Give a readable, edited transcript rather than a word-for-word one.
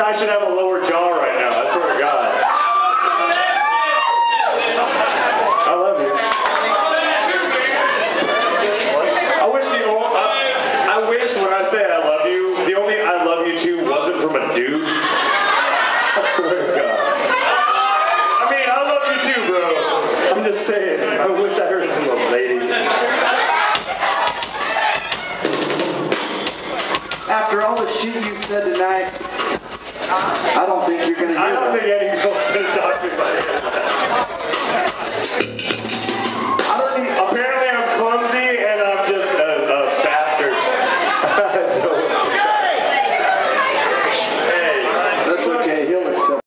I should have a lower jaw right now. I swear to God. I love you. I wish when I say I love you, the only I love you to wasn't from a dude. I swear to God. I mean, I love you too, bro. I'm just saying. I wish I heard it from a lady. After all the shit you said tonight, I don't think you're gonna hear that. I don't think any girls